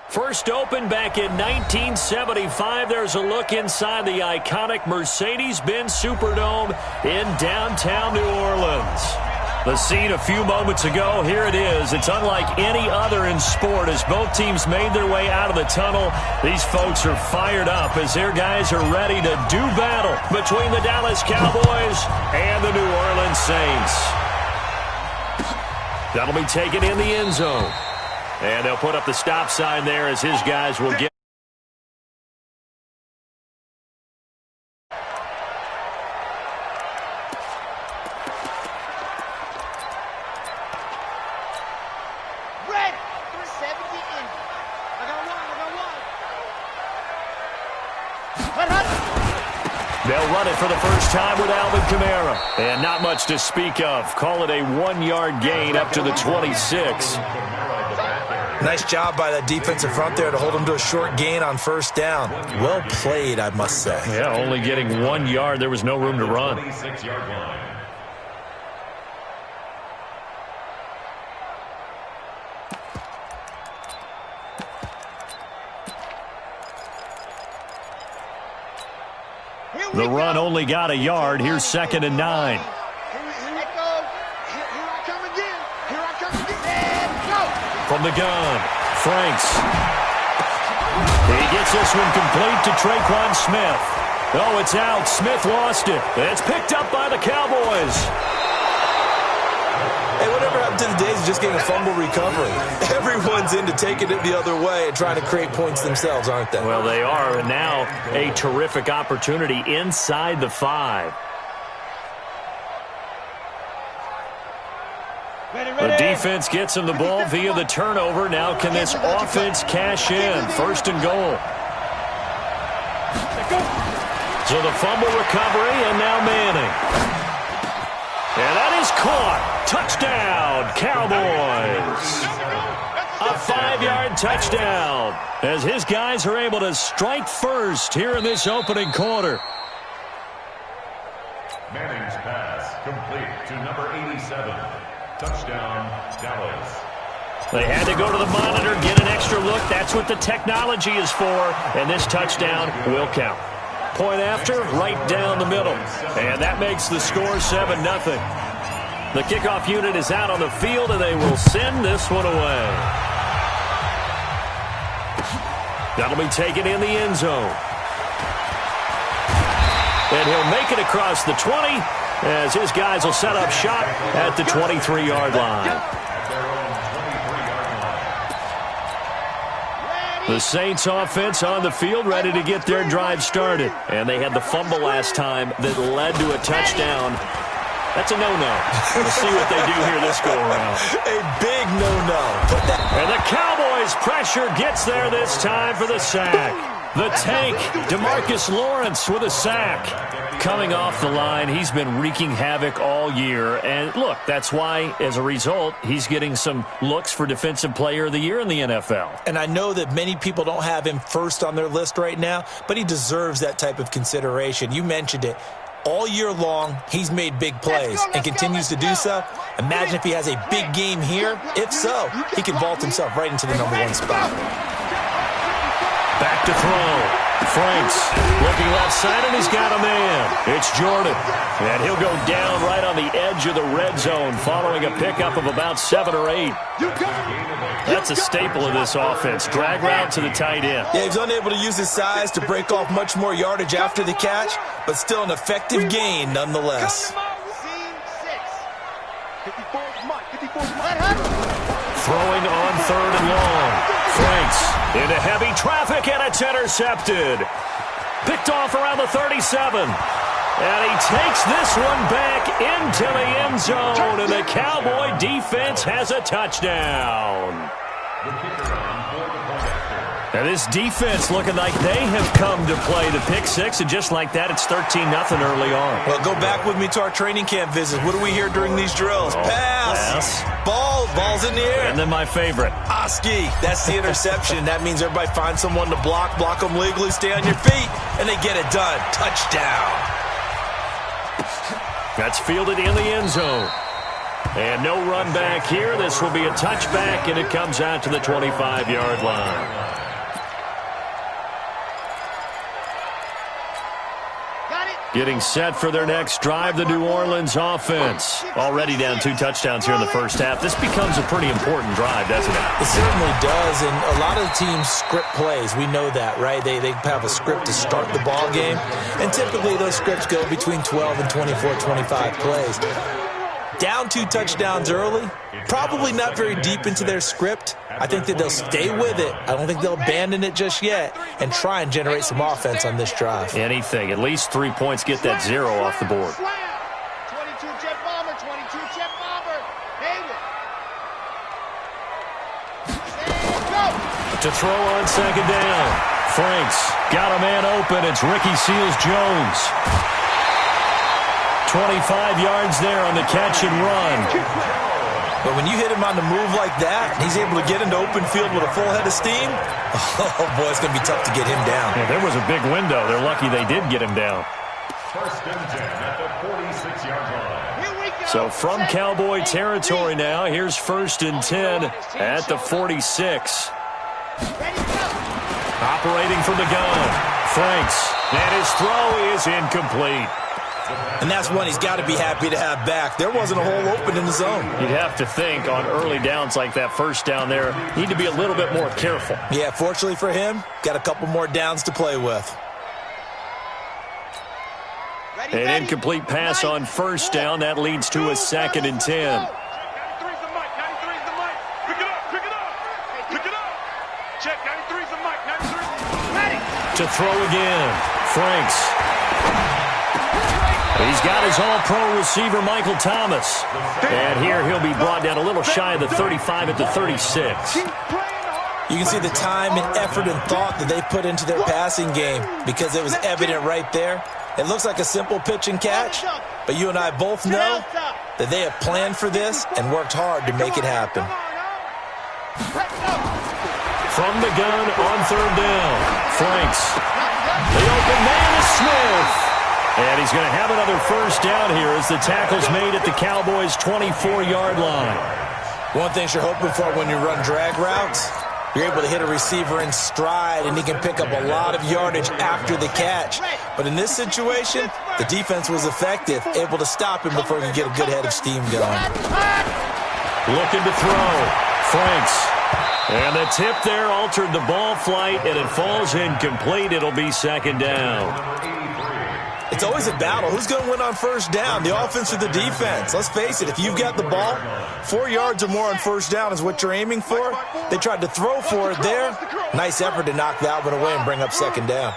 First opened back in 1975. There's a look inside the iconic Mercedes-Benz Superdome in downtown New Orleans. The scene a few moments ago, here it is. It's unlike any other in sport as both teams made their way out of the tunnel. These folks are fired up as their guys are ready to do battle between the Dallas Cowboys and the New Orleans Saints. That'll be taken in the end zone. And they'll put up the stop sign there as his guys will get. Red, 370 in. I got one. They'll run it for the first time with Alvin Kamara. And not much to speak of. Call it a 1-yard gain up to the 26. Nice job by that defensive front there to hold them to a short gain on first down. Well played, I must say. Yeah, only getting 1 yard. There was no room to run. The run only got a yard. Here's 2nd and 9. From the gun, Franks. He gets this one complete to Traquan Smith. Oh, it's out. Smith lost it. It's picked up by the Cowboys. Hey, whatever happened to the days of just getting a fumble recovery? Everyone's into taking it the other way and trying to create points themselves, aren't they? Well, they are, and now a terrific opportunity inside the 5. The defense gets him the ball via the turnover. Now can this offense cash in? 1st and goal. So the fumble recovery, and now Manning. And that is caught. Touchdown, Cowboys. A 5-yard touchdown as his guys are able to strike first here in this opening quarter. Manning's pass complete to number 87. Touchdown, Dallas. They had to go to the monitor, get an extra look. That's what the technology is for, and this touchdown will count. Point after, right down the middle. And that makes the score 7-0. The kickoff unit is out on the field, and they will send this one away. That'll be taken in the end zone. And he'll make it across the 20 as his guys will set up shop at the 23-yard line. The Saints offense on the field ready to get their drive started. And they had the fumble last time that led to a touchdown. That's a no-no. We'll see what they do here this go-around. A big no-no. And the Cowboys' pressure gets there this time for the sack. The tank, DeMarcus Lawrence with a sack. Coming off the line, he's been wreaking havoc all year. And look, that's why, as a result, he's getting some looks for Defensive Player of the Year in the NFL. And I know that many people don't have him first on their list right now, but he deserves that type of consideration. You mentioned it. All year long, he's made big plays and continues to do so. Imagine if he has a big game here. If so, he could vault himself right into the #1 spot. Back to throw. Franks looking left side, and he's got a man. It's Jordan. And he'll go down right on the edge of the red zone following a pickup of about 7 or 8. That's a staple of this offense. Drag route to the tight end. Yeah, he's unable to use his size to break off much more yardage after the catch, but still an effective gain nonetheless. Throwing on 3rd and long. Franks into heavy traffic, and it's intercepted. Picked off around the 37. And he takes this one back into the end zone, and the Cowboy defense has a touchdown. And this defense looking like they have come to play the pick six, and just like that, it's 13-0 early on. Well, go back with me to our training camp visit. What do we hear during these drills? Pass. Ball's in the air. And then my favorite. Oski. That's the interception. That means everybody finds someone to block them legally, stay on your feet, and they get it done. Touchdown. That's fielded in the end zone. And no run back here. This will be a touchback, and it comes out to the 25-yard line. Getting set for their next drive, the New Orleans offense. Already down 2 touchdowns here in the first half. This becomes a pretty important drive, doesn't it? It certainly does, and a lot of the teams script plays. We know that, right? They have a script to start the ball game, and typically those scripts go between 12 and 24, 25 plays. Down 2 touchdowns early, probably not very deep into their script. I think that they'll stay with it. I don't think they'll abandon it just yet and try and generate some offense on this drive. Anything. At least 3 points, get that 0 off the board. 22 jet bomber, 22 jet bomber. To throw on second down. Franks got a man open. It's Ricky Seals-Jones. 25 yards there on the catch and run. But when you hit him on the move like that, he's able to get into open field with a full head of steam, oh, boy, it's going to be tough to get him down. Yeah, there was a big window. They're lucky they did get him down. First and 10 at the 46-yard line. So from Cowboy territory now, here's first and 10 at the 46. Operating from the gun, Franks, and his throw is incomplete. And that's one he's got to be happy to have back. There wasn't a hole open in the zone. You'd have to think on early downs like that first down there, need to be a little bit more careful. Yeah, fortunately for him, got a couple more downs to play with. An incomplete pass on first down. That leads to a second and 10. To throw again, Franks. He's got his all-pro receiver, Michael Thomas. And here he'll be brought down a little shy of the 35 at the 36. You can see the time and effort and thought that they put into their passing game because it was evident right there. It looks like a simple pitch and catch, but you and I both know that they have planned for this and worked hard to make it happen. From the gun on third down, Franks. The open man is Smith. And he's going to have another first down here as the tackle's made at the Cowboys' 24-yard line. One thing you're hoping for when you run drag routes, you're able to hit a receiver in stride, and he can pick up a lot of yardage after the catch. But in this situation, the defense was effective, able to stop him before he could get a good head of steam going. Looking to throw. Franks. And the tip there altered the ball flight, and it falls incomplete. It'll be second down. It's always a battle. Who's going to win on first down, the offense or the defense? Let's face it, if you've got the ball, 4 yards or more on first down is what you're aiming for. They tried to throw for it there. Nice effort to knock that one away and bring up second down.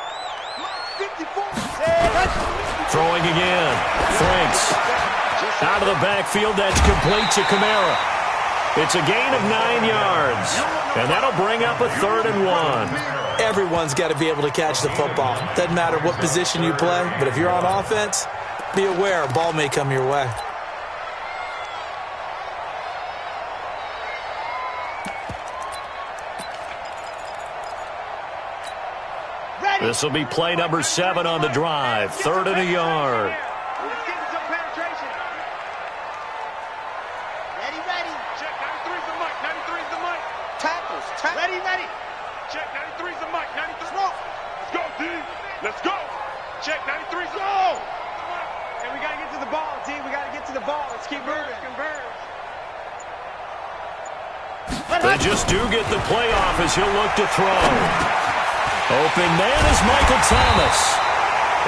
Throwing again. Franks. Out of the backfield, that's complete to Kamara. It's a gain of 9 yards, and that'll bring up a 3rd and 1. Everyone's got to be able to catch the football. Doesn't matter what position you play, but if you're on offense, be aware a ball may come your way. This will be play number 7 on the drive. 3rd and a yard. Let's go. Check 93's go. And we got to get to the ball, D. We got to get to the ball. Let's keep moving. They just do get the playoff as he'll look to throw. Open man is Michael Thomas.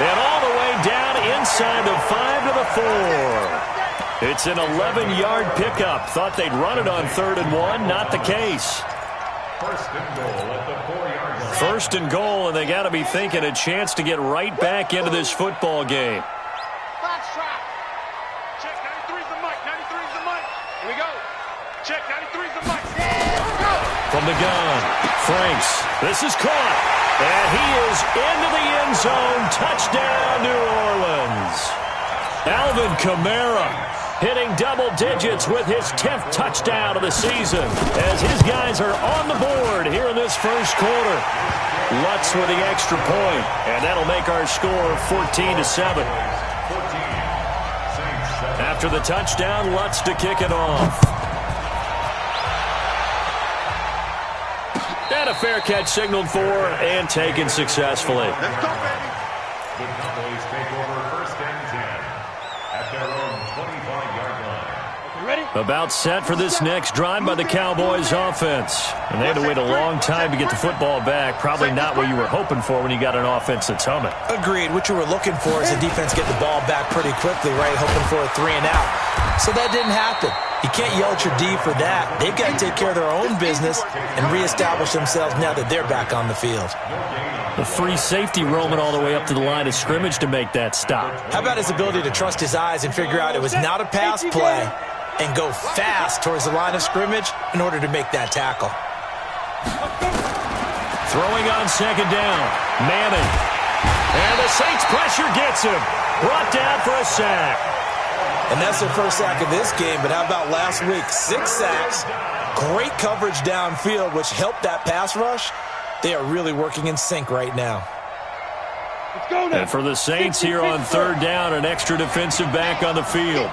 And all the way down inside the 5 to the 4. It's an 11-yard pickup. Thought they'd run it on 3rd and 1. Not the case. First and goal at the 4-yard line. First and goal, and they got to be thinking a chance to get right back into this football game. Check 93's the mic. 93's the mic. Here we go. Check 93's the mic. From the gun, Franks. This is caught. And he is into the end zone. Touchdown, New Orleans. Alvin Kamara hitting double digits with his 10th touchdown of the season as his guys are on the board here in this first quarter. Lutz with the extra point, and that'll make our score 14-7. After the touchdown, Lutz to kick it off. And a fair catch signaled for and taken successfully. The Cowboys take over 1st and 10 at their own 25-yard line. About set for this next drive by the Cowboys offense. And they had to wait a long time to get the football back. Probably not what you were hoping for when you got an offense that's humming. Agreed. What you were looking for is the defense get the ball back pretty quickly, right? Hoping for a 3 and out. So that didn't happen. You can't yell at your D for that. They've got to take care of their own business and reestablish themselves now that they're back on the field. The free safety roaming all the way up to the line of scrimmage to make that stop. How about his ability to trust his eyes and figure out it was not a pass play and go fast towards the line of scrimmage in order to make that tackle. Throwing on 2nd down. Madden. And the Saints pressure gets him. Brought down for a sack. And that's their first sack of this game, but how about last week? 6 sacks, great coverage downfield, which helped that pass rush. They are really working in sync right now. And for the Saints here on 3rd down, an extra defensive back on the field.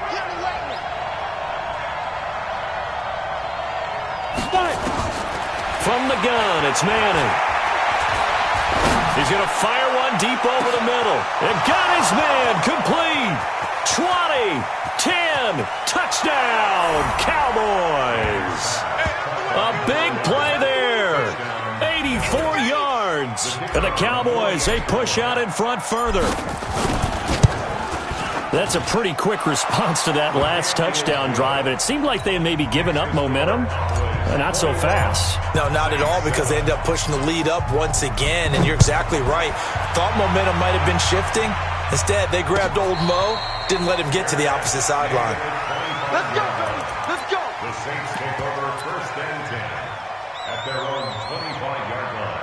From the gun, it's Manning. He's going to fire one deep over the middle. And got his man complete. 20, 10, touchdown, Cowboys. A big play there. 84 yards. And the Cowboys, they push out in front further. That's a pretty quick response to that last touchdown drive, and it seemed like they had maybe given up momentum. Not so fast. No, not at all, because they ended up pushing the lead up once again, and you're exactly right. Thought momentum might have been shifting. Instead, they grabbed old Mo, didn't let him get to the opposite sideline. Let's go, baby. Let's go. The Saints take over 1st and 10 at their own 25-yard line.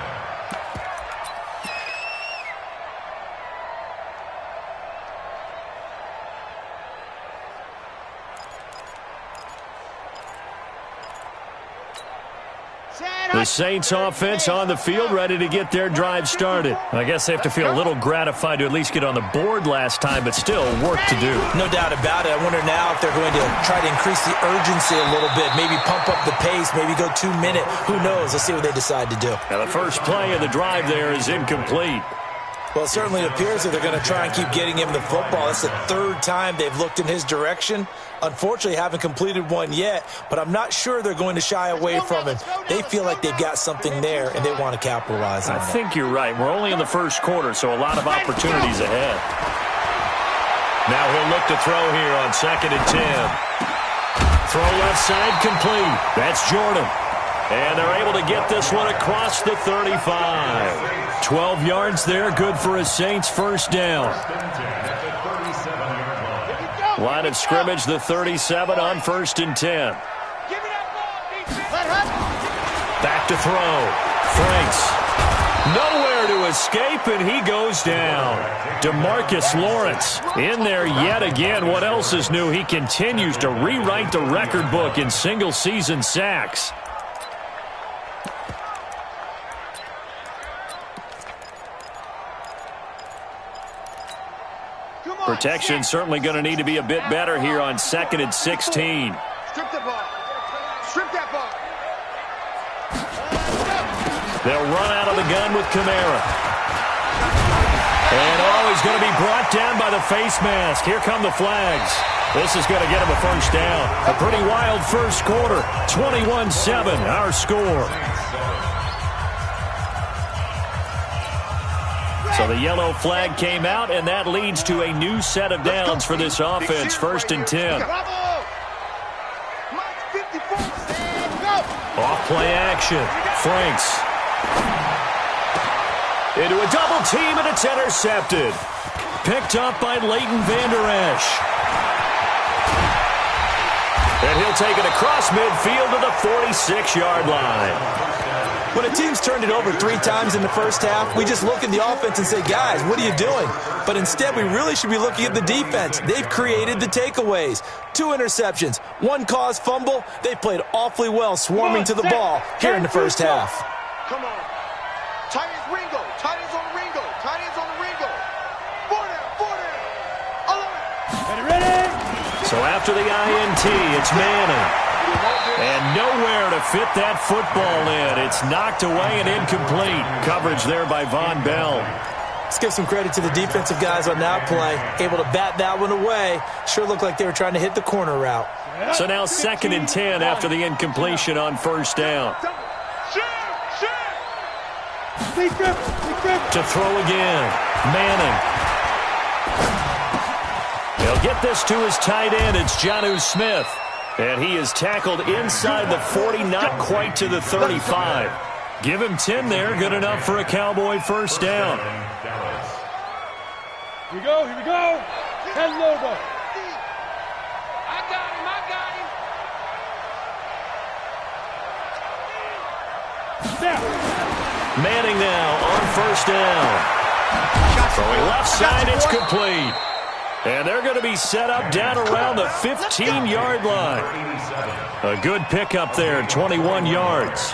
The Saints offense on the field, ready to get their drive started. I guess they have to feel a little gratified to at least get on the board last time, but still work to do. No doubt about it. I wonder now if they're going to try to increase the urgency a little bit, maybe pump up the pace, maybe go 2-minute. Who knows? Let's see what they decide to do. Now the first play of the drive there is incomplete. Well, it certainly appears that they're going to try and keep getting him the football. That's the 3rd time they've looked in his direction. Unfortunately, haven't completed one yet, but I'm not sure they're going to shy away from him. They feel like they've got something there, and they want to capitalize on it. I think you're right. We're only in the first quarter, so a lot of opportunities ahead. Now he'll look to throw here on 2nd and 10. Throw left side complete. That's Jordan. And they're able to get this one across the 35. 12 yards there, good for a Saints first down. Line of scrimmage, the 37 on 1st and 10. Back to throw. Franks. Nowhere to escape, and he goes down. DeMarcus Lawrence in there yet again. What else is new? He continues to rewrite the record book in single-season sacks. Protection certainly going to need to be a bit better here on 2nd and 16. Strip the ball. Strip that ball. They'll run out of the gun with Kamara. And he's going to be brought down by the face mask. Here come the flags. This is going to get him a first down. A pretty wild first quarter. 21-7, our score. So the yellow flag came out, and that leads to a new set of downs for this offense. 1st and 10. Off play action. Franks. Into a double team, and it's intercepted. Picked up by Leighton Vander Esch. And he'll take it across midfield to the 46-yard line. When a team's turned it over 3 times in the first half, we just look at the offense and say, guys, what are you doing? But instead, we really should be looking at the defense. They've created the takeaways. 2 interceptions, 1 caused fumble. They played awfully well swarming to the ball here in the first half. Come on. Tight ends Ringo. Tight ends on the Ringo. Tight ends on the Ringo. 4 down. Ready? So after the INT, it's Manning. And nowhere to fit that football in. It's knocked away and incomplete. Coverage there by Von Bell. Let's give some credit to the defensive guys on that play. Able to bat that one away. Sure looked like they were trying to hit the corner route. So now 2nd and 10 after the incompletion on 1st down. To throw again. Manning. He'll get this to his tight end. It's Jonnu Smith. And he is tackled inside the 40, not quite to the 35. Give him 10 there. Good enough for a Cowboy 1st down. Here we go. Head logo. I got him. Manning now on 1st down. Throwing left side, it's complete. And they're going to be set up down around the 15-yard line. A good pickup there, 21 yards.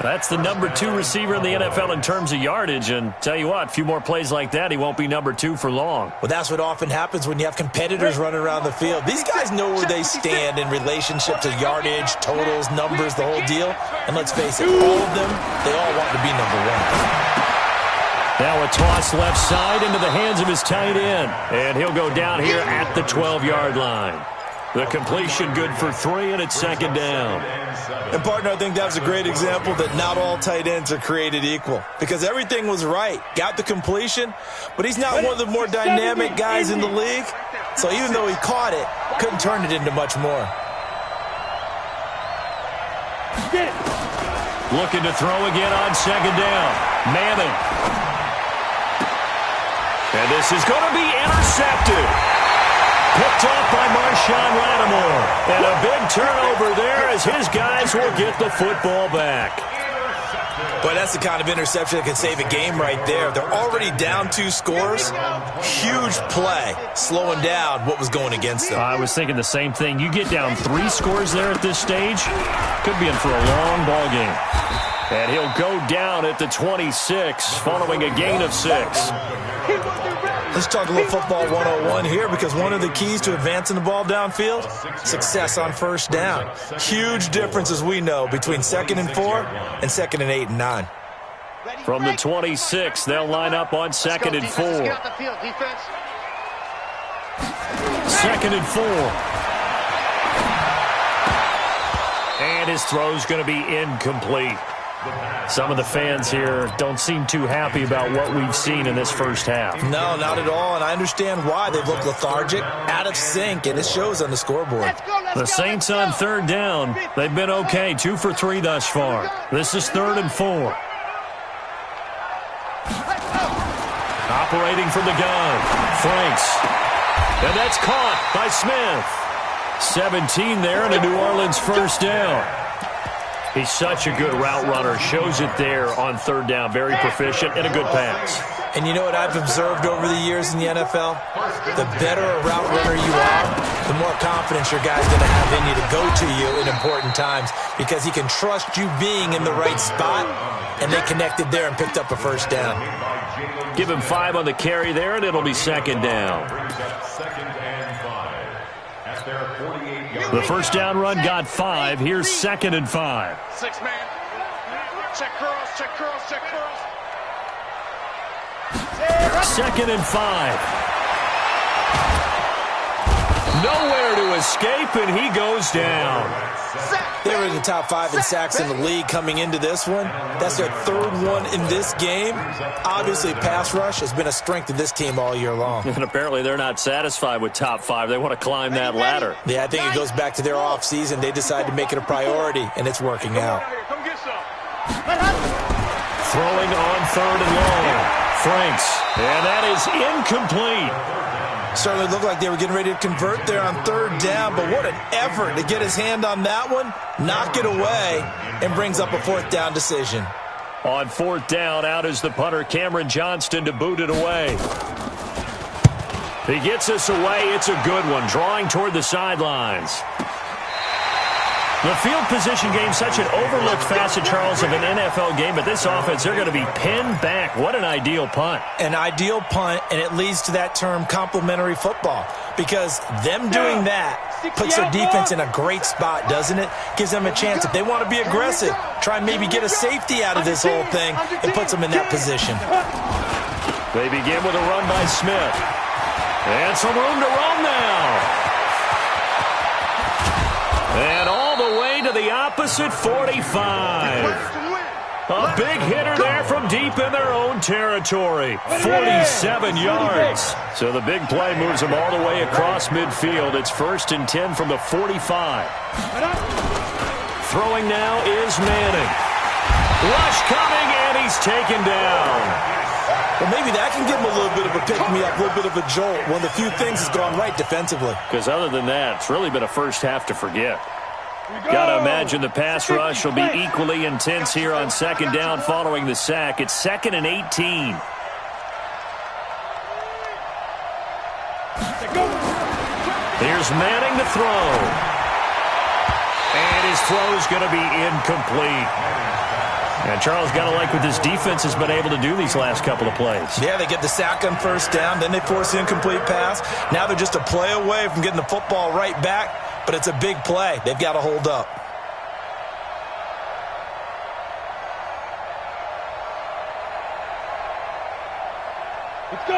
That's the number 2 receiver in the NFL in terms of yardage. And tell you what, a few more plays like that, he won't be number 2 for long. Well, that's what often happens when you have competitors running around the field. These guys know where they stand in relationship to yardage, totals, numbers, the whole deal. And let's face it, all of them, they all want to be number 1. Now a toss left side into the hands of his tight end. And he'll go down here at the 12-yard line. The completion good for 3, and it's 2nd down. And, partner, I think that was a great example that not all tight ends are created equal. Because everything was right. Got the completion, but he's not one of the more dynamic guys in the league. So even though he caught it, couldn't turn it into much more. Looking to throw again on 2nd down. Manning. And this is going to be intercepted. Picked off by Marshawn Lattimore. And a big turnover there as his guys will get the football back. Boy, that's the kind of interception that can save a game right there. They're already down 2 scores. Huge play, slowing down what was going against them. I was thinking the same thing. You get down 3 scores there at this stage, could be in for a long ball game. And he'll go down at the 26 following a gain of 6. Let's talk a little football 101 here, because one of the keys to advancing the ball downfield, success on 1st down. Huge difference, as we know, between 2nd and 4 and 2nd and 8 and 9. From the 26, they'll line up on 2nd and 4. 2nd and 4. And his throw's going to be incomplete. Some of the fans here don't seem too happy about what we've seen in this 1st half. No, not at all, and I understand why. They look lethargic, out of sync, and it shows on the scoreboard. The Saints on 3rd down. They've been okay, 2 for 3 thus far. This is 3rd and 4. Operating from the gun, Franks. And that's caught by Smith. 17 there and a New Orleans 1st down. He's such a good route runner. Shows it there on 3rd down. Very proficient and a good pass. And you know what I've observed over the years in the NFL? The better a route runner you are, the more confidence your guy's going to have in you to go to you in important times, because he can trust you being in the right spot, and they connected there and picked up a 1st down. Give him 5 on the carry there, and it'll be 2nd down. The 1st down run got 5. Here's 2nd and 5. 6 man. Check curls, check curls, check curls. 2nd and 5. Nowhere to escape, and he goes down. They were in the top 5 in sacks in the league coming into this one. That's their 3rd one in this game. Obviously, pass rush has been a strength of this team all year long. And apparently they're not satisfied with top 5. They want to climb that ladder. Yeah, I think it goes back to their offseason. They decided to make it a priority, and it's working out. Throwing on 3rd and long. Franks. And that is incomplete. Certainly looked like they were getting ready to convert there on 3rd down, but what an effort to get his hand on that one, knock it away, and brings up a 4th down decision. On 4th down, out is the punter, Cameron Johnston, to boot it away. He gets us away. It's a good one, drawing toward the sidelines. The field position game, such an overlooked facet, Charles, of an NFL game, but this offense, they're going to be pinned back. What an ideal punt. An ideal punt, and it leads to that term complementary football, because them doing that puts their defense in a great spot, doesn't it? Gives them a chance, if they want to be aggressive, try and maybe get a safety out of this whole thing, and puts them in that position. They begin with a run by Smith. And some room to roam now. And all the way to the opposite 45. A big hitter there from deep in their own territory. 47 yards. So the big play moves them all the way across midfield. It's 1st and 10 from the 45. Throwing now is Manning. Rush coming, and he's taken down. Well, maybe that can give him a little bit of a pick-me-up, a little bit of a jolt. One of the few things has gone right defensively. Because other than that, it's really been a first half to forget. Got to imagine the pass rush will be equally intense here on 2nd down following the sack. It's 2nd and 18. Here's Manning to throw. And his throw's going to be incomplete. And Charles, got to like what this defense has been able to do these last couple of plays. Yeah, they get the sack on 1st down, then they force the incomplete pass. Now they're just a play away from getting the football right back. But it's a big play. They've got to hold up.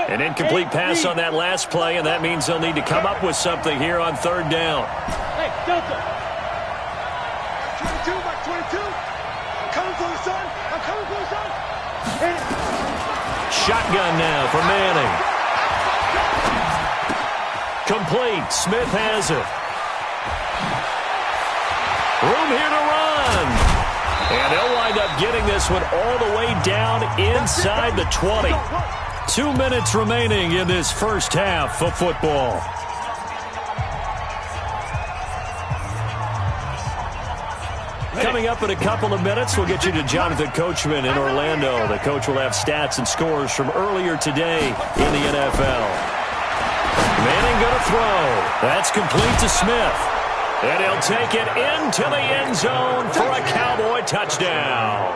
An incomplete pass on that last play, and that means they'll need to come up with something here on 3rd down. Hey, Delta. 22, Mike 22. I'm coming for the sun. I'm coming for the sun. Shotgun now for Manning. Complete. Smith has it. Room here to run. And they'll wind up getting this one all the way down inside the 20. 2 minutes remaining in this first half of football. Coming up in a couple of minutes, we'll get you to Jonathan Coachman in Orlando. The coach will have stats and scores from earlier today in the NFL. Manning going to throw. That's complete to Smith. And he'll take it into the end zone for a Cowboy touchdown.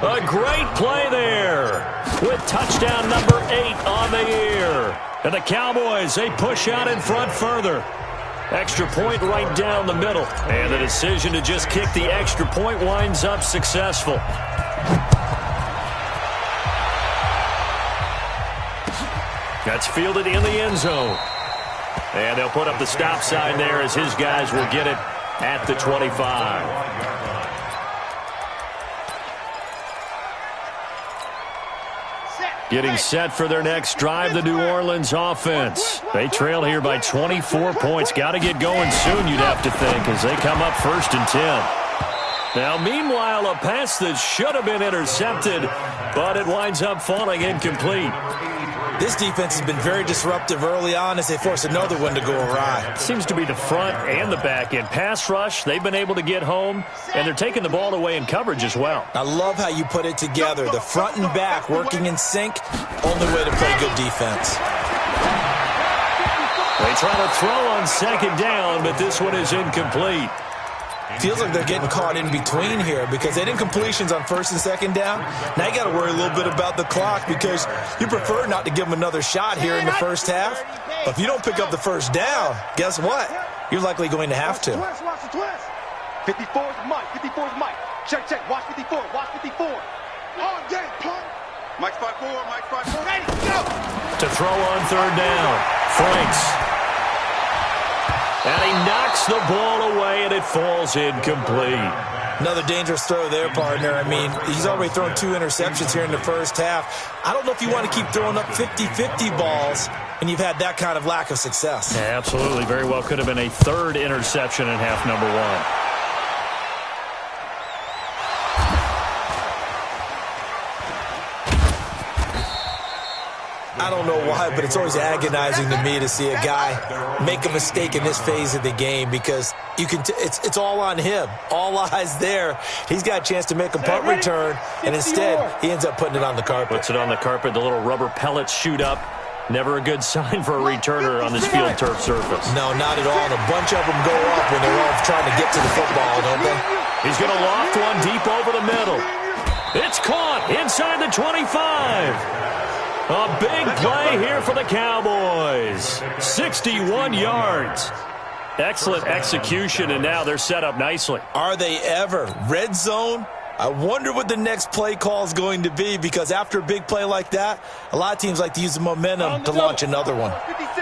A great play there with touchdown number 8 on the year. And the Cowboys, they push out in front further. Extra point right down the middle. And the decision to just kick the extra point winds up successful. That's fielded in the end zone. And they'll put up the stop sign there as his guys will get it at the 25. Getting set for their next drive, the New Orleans offense. They trail here by 24 points. Got to get going soon, you'd have to think, as they come up 1st and 10. Now, meanwhile, a pass that should have been intercepted, but it winds up falling incomplete. This defense has been very disruptive early on as they force another one to go awry. Seems to be the front and the back end. Pass rush, they've been able to get home, and they're taking the ball away in coverage as well. I love how you put it together. The front and back working in sync, only way to play good defense. They try to throw on 2nd down, but this one is incomplete. Feels like they're getting caught in between here because they didn't completions on 1st and 2nd down. Now you got to worry a little bit about the clock because you prefer not to give them another shot here in the first half. But if you don't pick up the 1st down, guess what? You're likely going to have to. Watch the twist. 54's Mike. 54's Mike. Check. Watch 54. Watch 54. All game, punt. Mike's 5-4. Mike's 5-4. Ready, go. To throw on 3rd down. Franks. And he knocks the ball away, and it falls incomplete. Another dangerous throw there, partner. I mean, he's already thrown 2 interceptions here in the first half. I don't know if you want to keep throwing up 50-50 balls when you've had that kind of lack of success. Yeah, absolutely. Very well could have been a 3rd interception in half number 1. I don't know why, but it's always agonizing to me to see a guy make a mistake in this phase of the game because you can. It's all on him. All eyes there. He's got a chance to make a punt return, and instead he ends up putting it on the carpet. Puts it on the carpet. The little rubber pellets shoot up. Never a good sign for a returner on this field turf surface. No, not at all. And a bunch of them go up when they're all trying to get to the football, don't they? He's going to loft one deep over the middle. It's caught inside the 25. A big play here for the Cowboys. 61 yards. Excellent execution, and now they're set up nicely. Are they ever? Red zone, I wonder what the next play call is going to be, because after a big play like that, a lot of teams like to use the momentum to launch another one.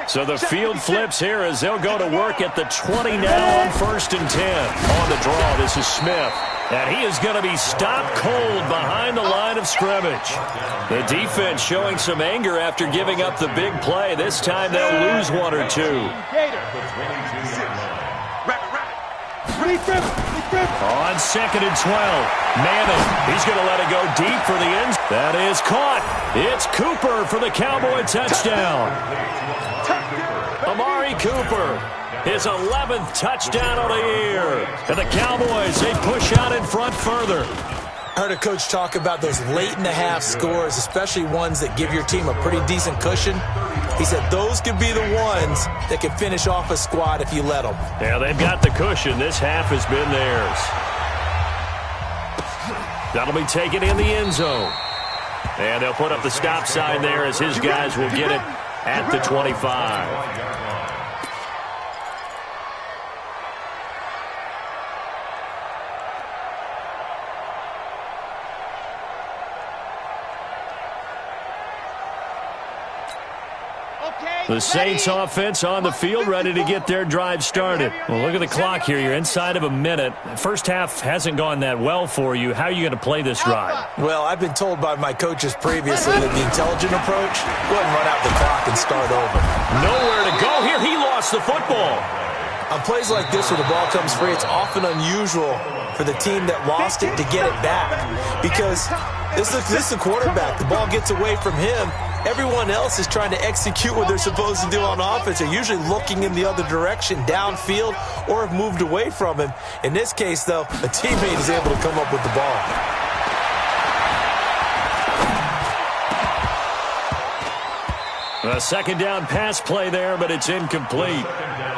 So the field flips here as they'll go to work at the 20 now on 1st and 10. On the draw, this is Smith. And he is going to be stopped cold behind the line of scrimmage. The defense showing some anger after giving up the big play. This time they'll lose one or two. On 2nd and 12, Madden, he's going to let it go deep for the end. That is caught. It's Cooper for the Cowboy touchdown. Amari Cooper, his 11th touchdown of the year. And the Cowboys, they push out in front further. I heard a coach talk about those late-in-the-half scores, especially ones that give your team a pretty decent cushion. He said those could be the ones that can finish off a squad if you let them. Yeah, they've got the cushion. This half has been theirs. That'll be taken in the end zone. And they'll put up the stop sign there as his guys will get it at the 25. The Saints offense on the field, ready to get their drive started. Well, look at the clock here. You're inside of a minute. First half hasn't gone that well for you. How are you going to play this drive? Well, I've been told by my coaches previously that the intelligent approach, go ahead and run out the clock and start over. Nowhere to go here. He lost the football. On plays like this where the ball comes free, it's often unusual for the team that lost it to get it back, because this is the quarterback. The ball gets away from him. Everyone else is trying to execute what they're supposed to do on offense. They're usually looking in the other direction, downfield, or have moved away from him. In this case, though, a teammate is able to come up with the ball. A second down pass play there, but it's incomplete.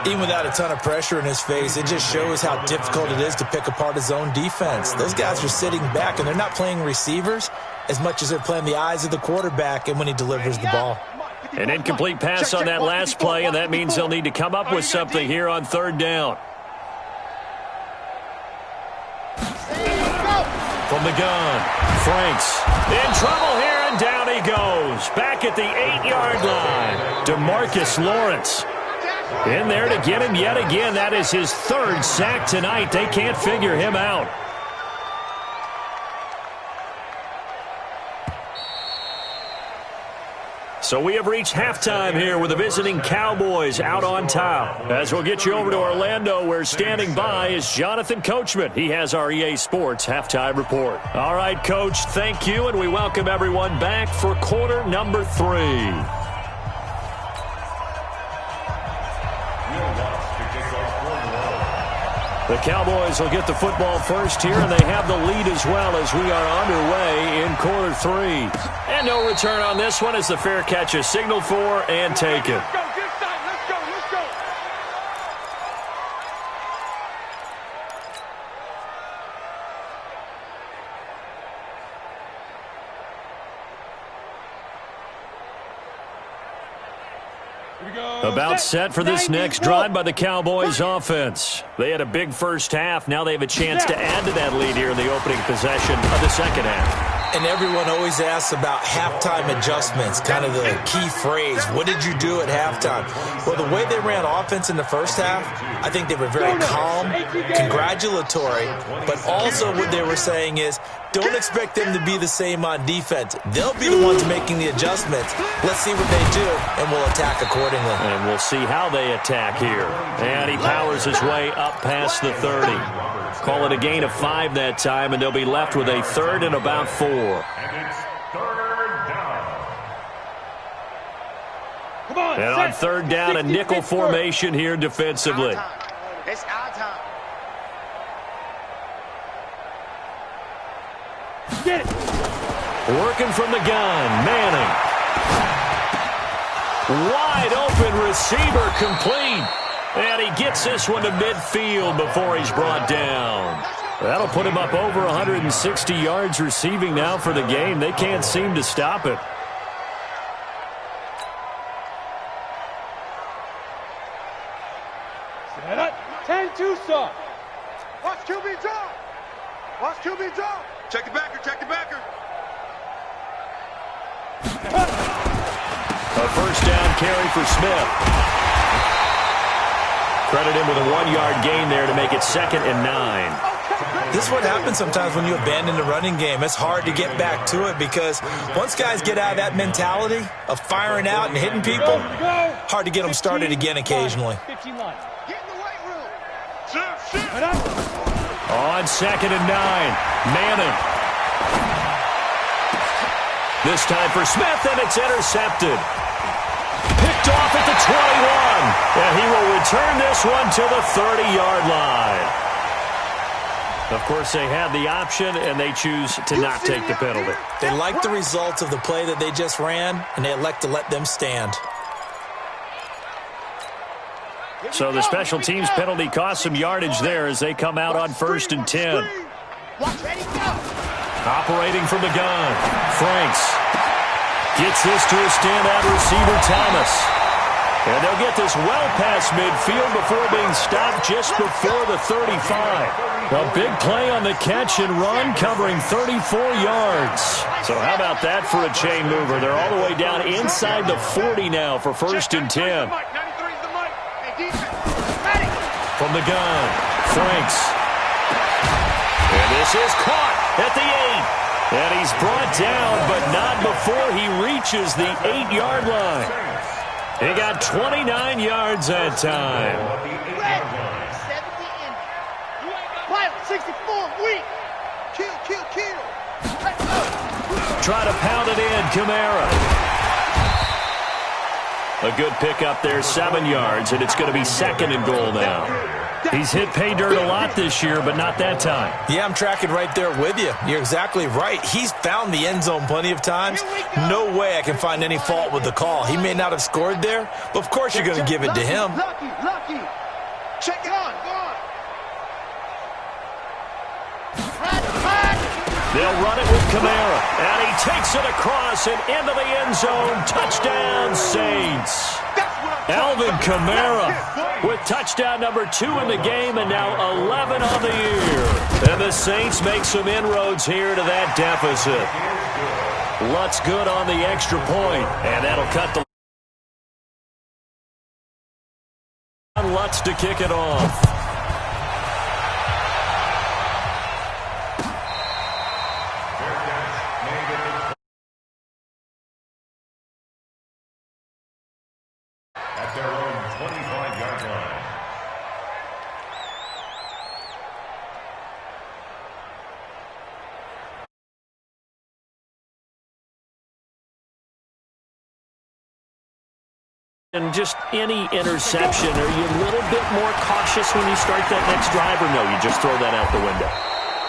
Even without a ton of pressure in his face, it just shows how difficult it is to pick apart his own defense. Those guys are sitting back, and they're not playing receivers as much as they're playing the eyes of the quarterback and when he delivers the ball. An incomplete pass on that last play, and that means they'll need to come up with something here on 3rd down. From the gun, Franks in trouble here, and down he goes. Back at the 8-yard line, DeMarcus Lawrence in there to get him yet again. That is his 3rd sack tonight. They can't figure him out. So we have reached halftime here with the visiting Cowboys out on top. As we'll get you over to Orlando, where standing by is Jonathan Coachman. He has our EA Sports halftime report. All right, Coach, thank you, and we welcome everyone back for quarter number 3. The Cowboys will get the football first here, and they have the lead as well as we are underway in quarter 3. And no return on this one as the fair catch is signaled for and taken. Let's go, get inside, let's go, let's go. About set for this next drive by the Cowboys offense. They had a big first half. Now they have a chance to add to that lead here in the opening possession of the second half. And everyone always asks about halftime adjustments, kind of the key phrase. What did you do at halftime? Well, the way they ran offense in the first half, I think they were very calm, congratulatory, but also what they were saying is, don't expect them to be the same on defense. They'll be the ones making the adjustments. Let's see what they do, and we'll attack accordingly. And we'll see how they attack here. And he powers his way up past the 30. Call it a gain of 5 that time, and they'll be left with a 3rd and about 4. And it's 3rd down. Come on, And on 3rd down, a nickel formation here defensively. It's our time. Get it. Working from the gun, Manning. Wide open receiver complete. And he gets this one to midfield before he's brought down. That'll put him up over 160 yards receiving now for the game. They can't seem to stop it. Set up. 10-2 stop. Watch QB drop. Watch QB drop. Check the backer, check the backer. A first down carry for Smith. Credit him with a 1-yard gain there to make it 2nd and 9. This is what happens sometimes when you abandon the running game. It's hard to get back to it because once guys get out of that mentality of firing out and hitting people, hard to get them started again occasionally. Get in the weight room. On 2nd and 9, Madden. This time for Smith, and it's intercepted. Picked off at the 21, and he will return this one to the 30-yard line. Of course, they have the option, and they choose to not take the penalty. They like the results of the play that they just ran, and they elect to let them stand. So the special teams penalty cost some yardage there as they come out on 1st and 10. Operating from the gun, Franks gets this to a standout receiver, Thomas. And they'll get this well past midfield before being stopped just before the 35. A big play on the catch and run, covering 34 yards. So how about that for a chain mover? They're all the way down inside the 40 now for 1st and 10. From the gun, Franks. And this is caught at the 8. And he's brought down, but not before he reaches the 8-yard line. He got 29 yards that time. 64, weak. Kill. Try to pound it in, Kamara. A good pickup there, 7 yards, and it's going to be 2nd and goal now. He's hit pay dirt a lot this year, but not that time. Yeah, I'm tracking right there with you. You're exactly right. He's found the end zone plenty of times. No way I can find any fault with the call. He may not have scored there, but of course you're going to give it to him. Lucky. Check it on. Go on. They'll run it with Kamara, and he takes it across and into the end zone. Touchdown, Saints. Alvin Kamara with touchdown number 2 in the game, and now 11 on the year. And the Saints make some inroads here to that deficit. Lutz good on the extra point, and that'll cut the Lutz to kick it off. At their own 25-yard line. And just any interception, are you a little bit more cautious when you start that next drive, or no, you just throw that out the window?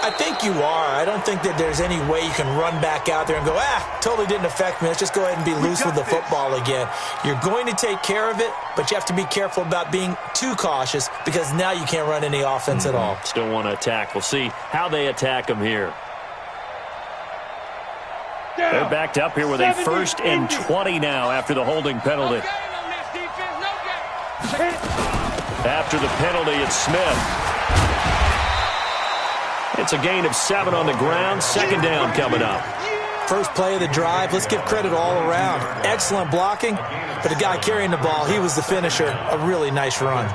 I think you are. I don't think that there's any way you can run back out there and go, totally didn't affect me. Let's just go ahead and be loose with the football again. You're going to take care of it, but you have to be careful about being too cautious because now you can't run any offense at all. Still want to attack. We'll see how they attack him here. They're backed up here with a 1st and 20 now after the holding penalty. After the penalty, it's Smith. It's a gain of 7 on the ground. 2nd down coming up. First play of the drive. Let's give credit all around. Excellent blocking, but the guy carrying the ball, he was the finisher. A really nice run.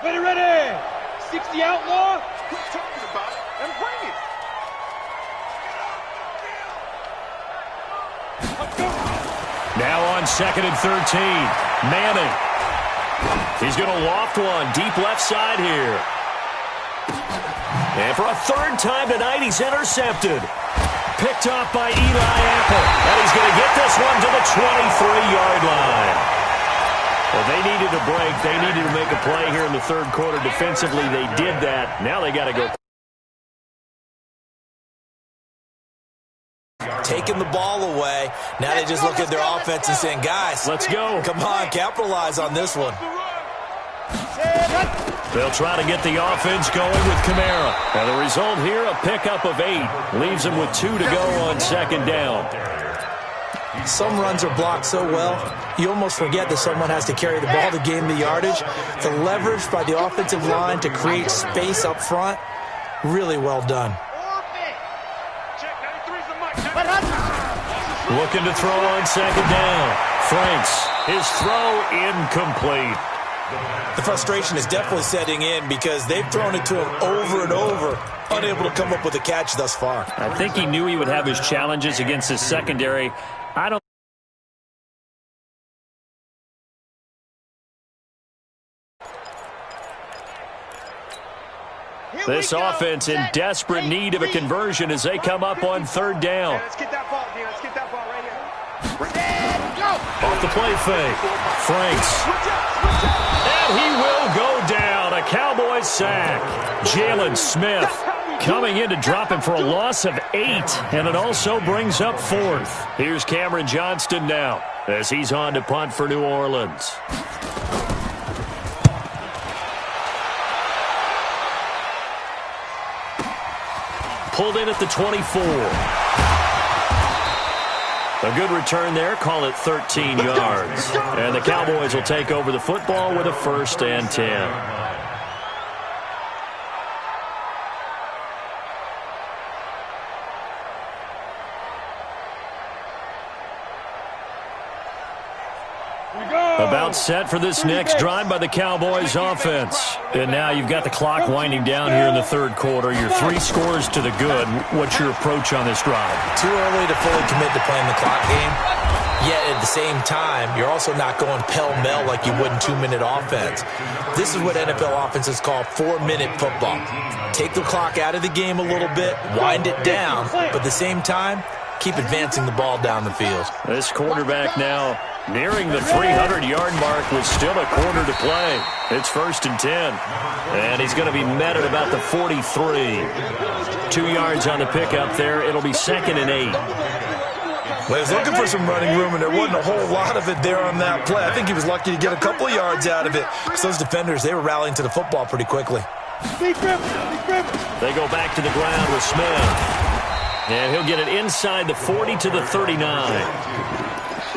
Ready. 60 outlaw. Quit talking about it and bring it. Now on 2nd and 13. Manning. He's going to loft one deep left side here. And for a 3rd time tonight, he's intercepted. Picked off by Eli Apple. And he's going to get this one to the 23-yard line. Well, they needed a break. They needed to make a play here in the 3rd quarter. Defensively, they did that. Now they got to go. Taking the ball away. Now they just look at their offense and saying, guys, Let's go. Come on, capitalize on this one. They'll try to get the offense going with Kamara. And the result here, a pickup of 8. Leaves them with 2 to go on 2nd down. Some runs are blocked so well, you almost forget that someone has to carry the ball to gain the yardage. The leverage by the offensive line to create space up front, really well done. Looking to throw on second down. Franks, his throw incomplete. The frustration is definitely setting in because they've thrown it to him over and over, unable to come up with a catch thus far. I think he knew he would have his challenges against his secondary. This offense in desperate need of a conversion as they come up on third down. Let's get that ball, D. Let's get that ball right here. Off the play fake. Franks. And he will go down. A Cowboys sack. Jalen Smith coming in to drop him for a loss of 8. And it also brings up fourth. Here's Cameron Johnston now as he's on to punt for New Orleans. Pulled in at the 24. A good return there. Call it 13 yards. And the Cowboys will take over the football with a 1st and 10. About set for this next drive by the Cowboys offense. And now you've got the clock winding down here in the third quarter. You're 3 scores to the good. What's your approach on this drive? Too early to fully commit to playing the clock game. Yet at the same time, you're also not going pell-mell like you would in 2-minute offense. This is what NFL offenses call 4-minute football. Take the clock out of the game a little bit, wind it down, but at the same time, keep advancing the ball down the field. This quarterback now nearing the 300-yard mark with still a quarter to play. It's 1st and 10. And he's going to be met at about the 43. 2 yards on the pickup there. It'll be 2nd and 8. Well, he was looking for some running room, and there wasn't a whole lot of it there on that play. I think he was lucky to get a couple of yards out of it. Because those defenders, they were rallying to the football pretty quickly. They go back to the ground with Smith. And he'll get it inside the 40 to the 39.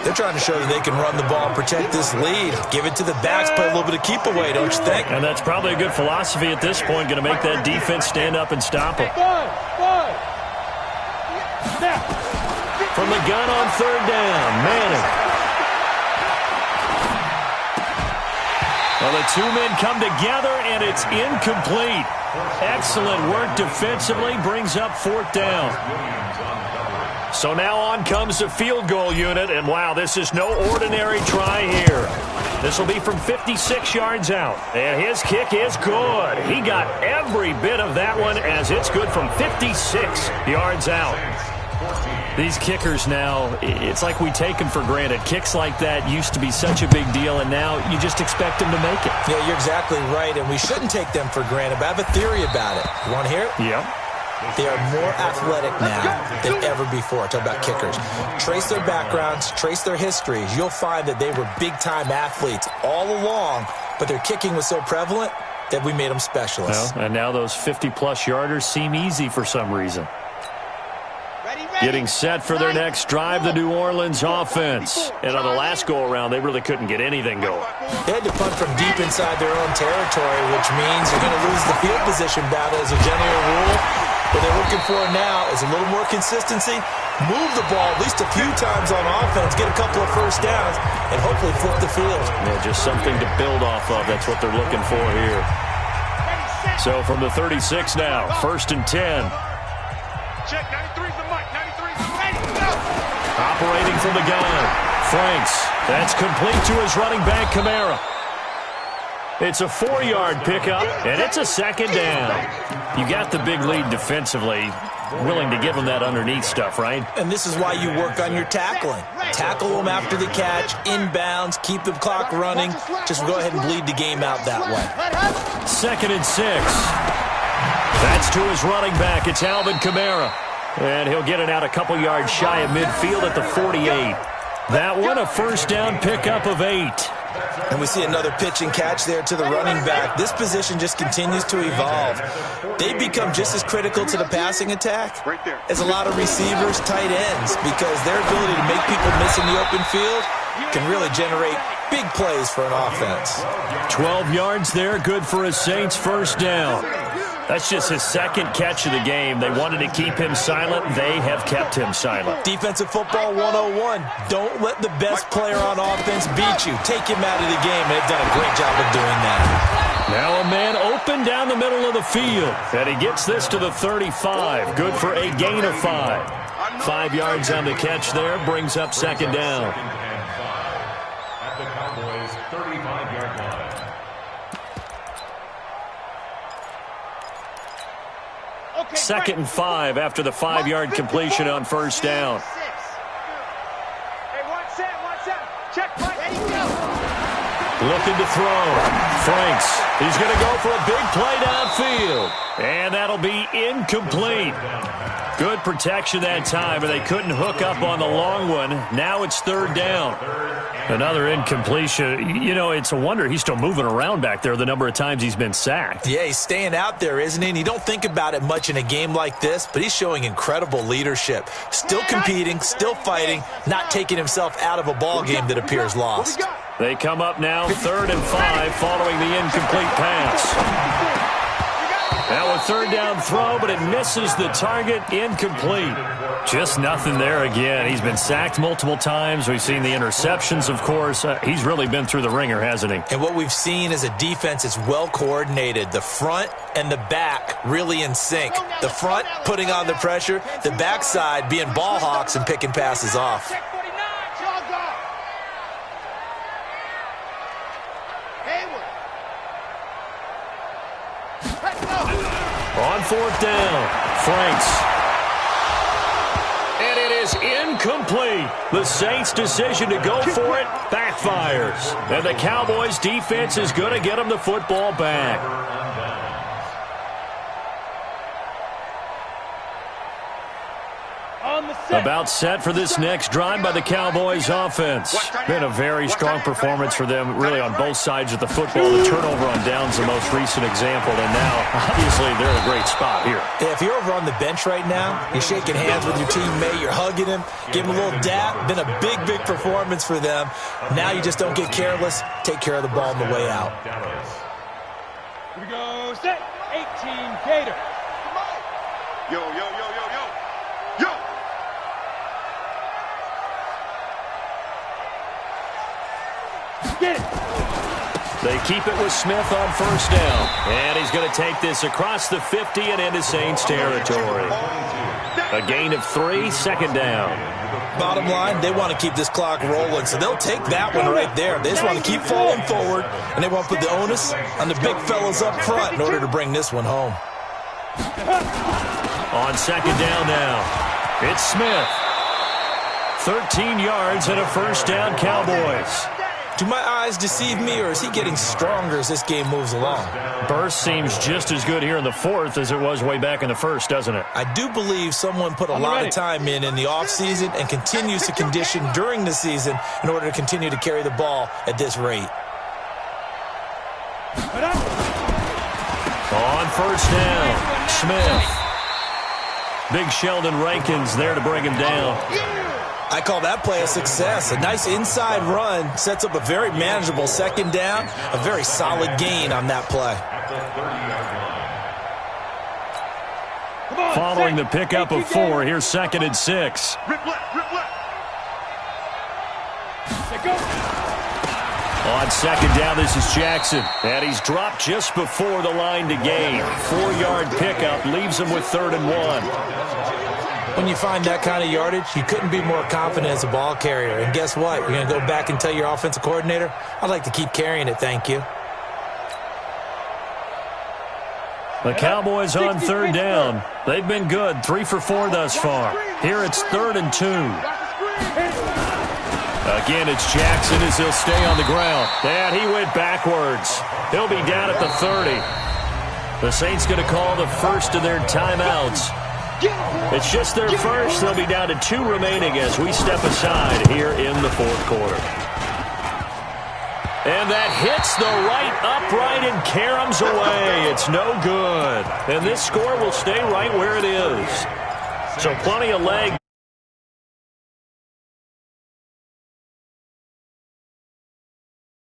They're trying to show that they can run the ball, protect this lead, give it to the backs, play a little bit of keep away, don't you think? And that's probably a good philosophy at this point, going to make that defense stand up and stop them. From the gun on third down, Manning. Well, the 2 men come together, and it's incomplete. Excellent work defensively, brings up 4th down. So now on comes the field goal unit, and wow, this is no ordinary try here. This will be from 56 yards out, and his kick is good. He got every bit of that one as it's good from 56 yards out. These kickers now, it's like we take them for granted. Kicks like that used to be such a big deal, and now you just expect them to make it. Yeah, you're exactly right, and we shouldn't take them for granted, but I have a theory about it. You want to hear it? Yeah. They are more athletic now than ever before. Talk about kickers. Trace their backgrounds, trace their histories. You'll find that they were big-time athletes all along, but their kicking was so prevalent that we made them specialists. Well, and now those 50-plus yarders seem easy for some reason. Getting set for their next drive, the New Orleans offense. And on the last go-around, they really couldn't get anything going. They had to punt from deep inside their own territory, which means you're going to lose the field position battle as a general rule. What they're looking for now is a little more consistency, move the ball at least a few times on offense, get a couple of first downs, and hopefully flip the field. Yeah, just something to build off of. That's what they're looking for here. So from the 36 now, 1st and 10. Check, 93's the mic, 93's the mic. Operating from the gun. Franks. That's complete to his running back, Kamara. It's a 4-yard pickup, and it's a 2nd down. You got the big lead defensively. Willing to give them that underneath stuff, right? And this is why you work on your tackling. Tackle them after the catch, inbounds, keep the clock running. Just go ahead and bleed the game out that way. 2nd and 6. That's to his running back. It's Alvin Kamara. And he'll get it out a couple yards shy of midfield at the 48. That one a 1st down pickup of 8. And we see another pitch and catch there to the running back. This position just continues to evolve. They become just as critical to the passing attack as a lot of receivers, tight ends, because their ability to make people miss in the open field can really generate big plays for an offense. 12 yards there, good for a Saints first down. That's just his second catch of the game. They wanted to keep him silent. They have kept him silent. Defensive football 101. Don't let the best player on offense beat you. Take him out of the game. They've done a great job of doing that. Now a man open down the middle of the field. And he gets this to the 35. Good for a gain of 5. 5 yards on the catch there. Brings up second down. At the Cowboys' 35-yard line. Second and 5 after the 5-yard completion on first down. Hey, one set. Check, Mike. There you go. Looking to throw. Franks. He's going to go for a big play downfield. And that'll be incomplete. Good protection that time, and they couldn't hook up on the long one. Now it's third down. Another incompletion. You know, it's a wonder he's still moving around back there the number of times he's been sacked. Yeah, he's staying out there, isn't he? And you don't think about it much in a game like this, but he's showing incredible leadership. Still competing, still fighting, not taking himself out of a ball game that appears lost. They come up now, 3rd and 5, following the incomplete pass. Now a third down throw, but it misses the target, incomplete. Just nothing there again. He's been sacked multiple times. We've seen the interceptions, of course. He's really been through the ringer, hasn't he? And what we've seen is a defense that's well coordinated. The front and the back really in sync. The front putting on the pressure, the backside being ball hawks and picking passes off. On fourth down, Franks. And it is incomplete. The Saints' decision to go for it backfires. And the Cowboys' defense is going to get them the football back. About set for this next drive by the Cowboys offense. Been a very strong performance for them, really, on both sides of the football. The turnover on downs the most recent example, and now, obviously, they're in a great spot here. Yeah, if you're over on the bench right now, you're shaking hands with your teammate, you're hugging him, giving him a little dap. Been a big, big performance for them. Now you just don't get careless. Take care of the ball on the way out. Here we go, set, 18, Gator. Yo. Get it. They keep it with Smith on first down. And he's going to take this across the 50 and into Saints territory. A gain of 3, second down. Bottom line, they want to keep this clock rolling, so they'll take that one right there. They just want to keep falling forward, and they want to put the onus on the big fellas up front in order to bring this one home. On second down now, it's Smith. 13 yards and a first down, Cowboys. Do my eyes deceive me, or is he getting stronger as this game moves along? Burst seems just as good here in the fourth as it was way back in the first, doesn't it? I do believe someone put a lot of time in the offseason and continues to condition during the season in order to continue to carry the ball at this rate. On first down, Smith. Big Sheldon Rankins there to bring him down. I call that play a success. A nice inside run sets up a very manageable second down. A very solid gain on that play. Following the pickup of 4, here's 2nd and 6. On second down, this is Jackson. And he's dropped just before the line to gain. 4-yard pickup leaves him with 3rd and 1. When you find that kind of yardage, you couldn't be more confident as a ball carrier. And guess what? You're going to go back and tell your offensive coordinator, I'd like to keep carrying it, thank you. The Cowboys on third down. They've been good, 3 for 4 thus far. Here it's 3rd and 2. Again, it's Jackson as he'll stay on the ground. And he went backwards. He'll be down at the 30. The Saints going to call the first of their timeouts. It's just their first. They'll be down to 2 remaining as we step aside here in the fourth quarter. And that hits the right upright and caroms away. It's no good. And this score will stay right where it is. So plenty of leg.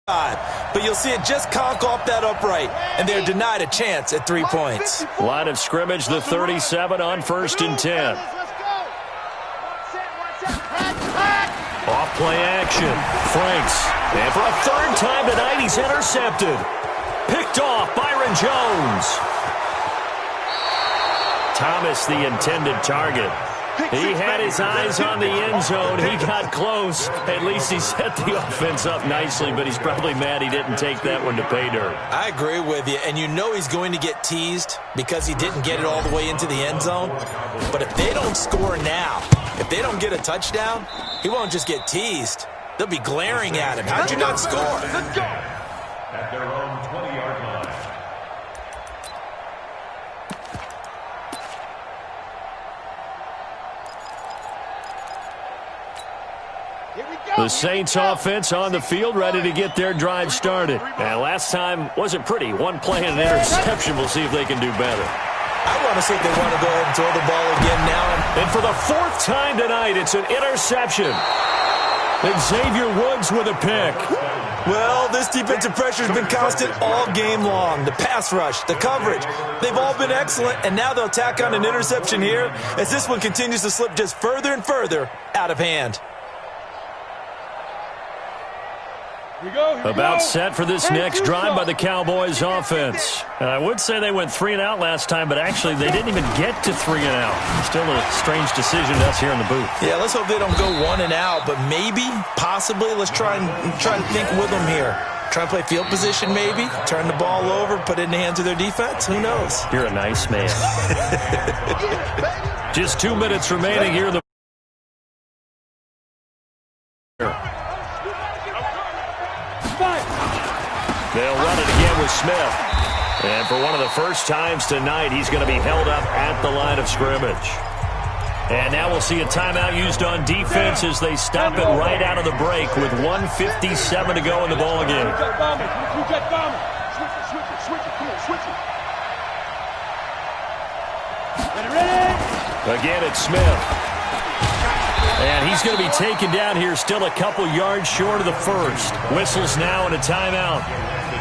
But you'll see it just conk off that upright, and they're denied a chance at 3 points. Line of scrimmage, the 37 on 1st and 10. Off play action. Franks. And for a third time tonight, he's intercepted. Picked off Byron Jones. Thomas, the intended target. He had his eyes on the end zone. He got close. At least he set the offense up nicely, but he's probably mad he didn't take that one to pay dirt. I agree with you, and you know he's going to get teased because he didn't get it all the way into the end zone. But if they don't score now, if they don't get a touchdown, he won't just get teased. They'll be glaring at him. How'd you not score? Let's go. At their own 20-yard line. The Saints offense on the field, ready to get their drive started. And last time wasn't pretty. One play and an interception. We'll see if they can do better. I want to see if they want to go ahead and throw the ball again now. And for the 4th time tonight, it's an interception. Xavier Woods with a pick. Well, this defensive pressure has been constant all game long. The pass rush, the coverage, they've all been excellent, and now they'll tack on an interception here as this one continues to slip just further and further out of hand. About set for this next drive by the Cowboys offense. I would say they went 3 and out last time, but actually they didn't even get to 3 and out. Still a strange decision to us here in the booth. Yeah, let's hope they don't go 1 and out, but maybe, possibly, let's try to think with them here. Try and play field position maybe, turn the ball over, put it in the hands of their defense. Who knows? You're a nice man. Just 2 minutes remaining here in the They'll run it again with Smith. And for one of the first times tonight, he's going to be held up at the line of scrimmage. And now we'll see a timeout used on defense as they stop it right out of the break with 1:57 to go in the ball game. Again, it's Smith. And he's going to be taken down here, still a couple yards short of the first. Whistles now and a timeout.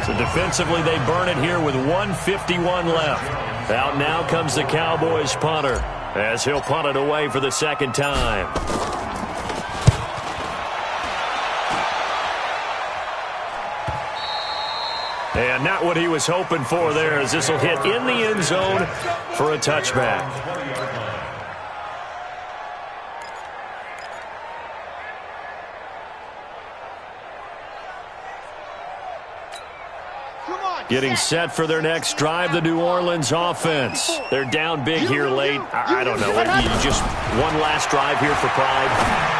So defensively, they burn it here with 1:51 left. Out now comes the Cowboys punter as he'll punt it away for the second time. And not what he was hoping for there, as this will hit in the end zone for a touchback. Getting set for their next drive, the New Orleans offense. They're down big here late. I don't know. You just one last drive here for pride.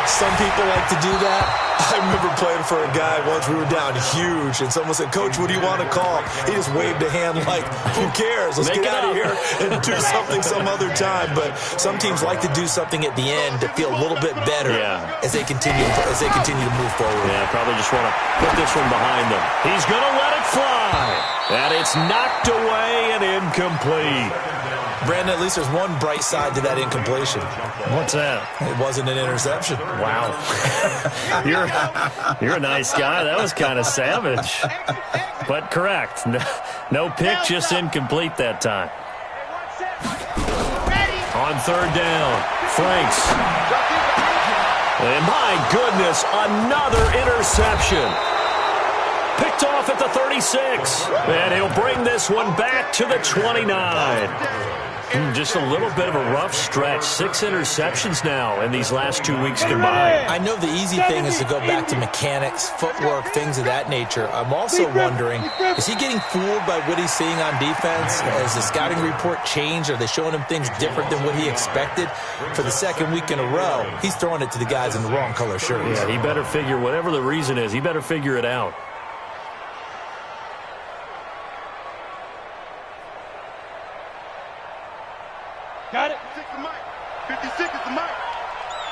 Some people like to do that. I remember playing for a guy once. We were down huge, and someone said, "Coach, what do you want to call?" He just waved a hand like, "Who cares? Let's get out of here and do something some other time." But some teams like to do something at the end to feel a little bit better as they continue to move forward. Yeah, probably just want to put this one behind them. He's going to let it fly. And it's knocked away and incomplete. Brandon, at least there's one bright side to that incompletion. What's that? It wasn't an interception. Wow. You're a nice guy. That was kind of savage. But correct. No pick, just incomplete that time. On third down, Franks. And my goodness, another interception. Picked off at the 36. And he'll bring this one back to the 29. Just a little bit of a rough stretch. 6 interceptions now in these last 2 weeks combined. I know the easy thing is to go back to mechanics, footwork, things of that nature. I'm also wondering, is he getting fooled by what he's seeing on defense? Has the scouting report changed? Are they showing him things different than what he expected? For the second week in a row, he's throwing it to the guys in the wrong color shirts. Yeah, he better figure, whatever the reason is, he better figure it out. Got it. 56 is the mic. 56 is the mic.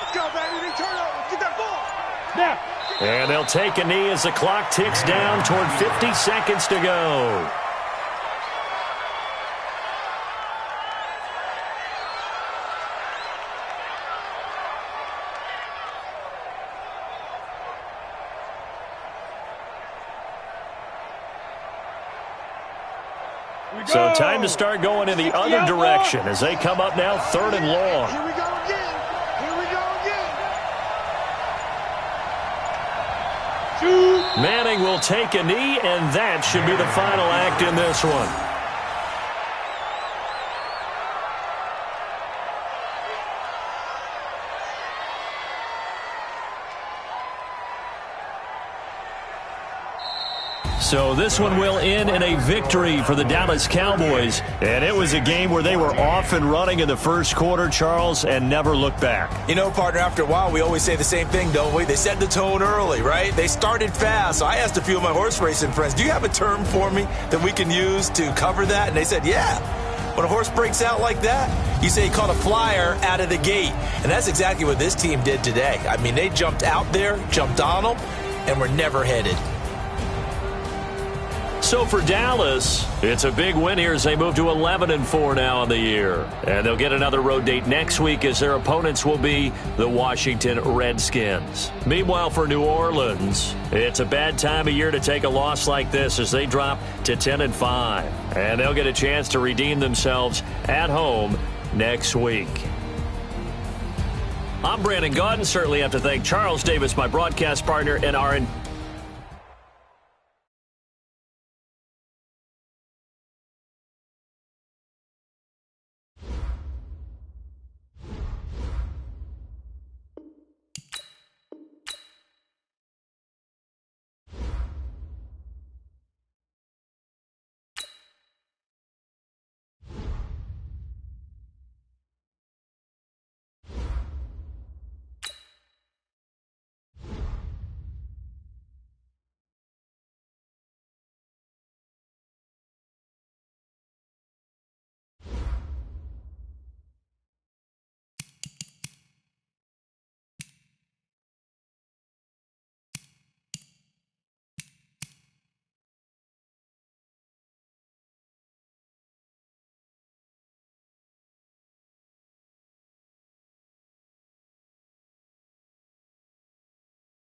Let's go, baby. They turn over. Let's get that ball. Now. And they'll take a knee as the clock ticks down toward 50 seconds to go. So time to start going in the other direction as they come up now 3rd and long. Here we go again. Here we go again. Manning will take a knee, and that should be the final act in this one. So this one will end in a victory for the Dallas Cowboys. And it was a game where they were off and running in the first quarter, Charles, and never looked back. You know, partner, after a while, we always say the same thing, don't we? They set the tone early, right? They started fast. So I asked a few of my horse racing friends, do you have a term for me that we can use to cover that? And they said, yeah. When a horse breaks out like that, you say he caught a flyer out of the gate. And that's exactly what this team did today. I mean, they jumped out there, jumped on them, and were never headed. So for Dallas, it's a big win here as they move to 11-4 now on the year. And they'll get another road date next week as their opponents will be the Washington Redskins. Meanwhile, for New Orleans, it's a bad time of year to take a loss like this as they drop to 10-5. And they'll get a chance to redeem themselves at home next week. I'm Brandon Gaudin. Certainly have to thank Charles Davis, my broadcast partner, and our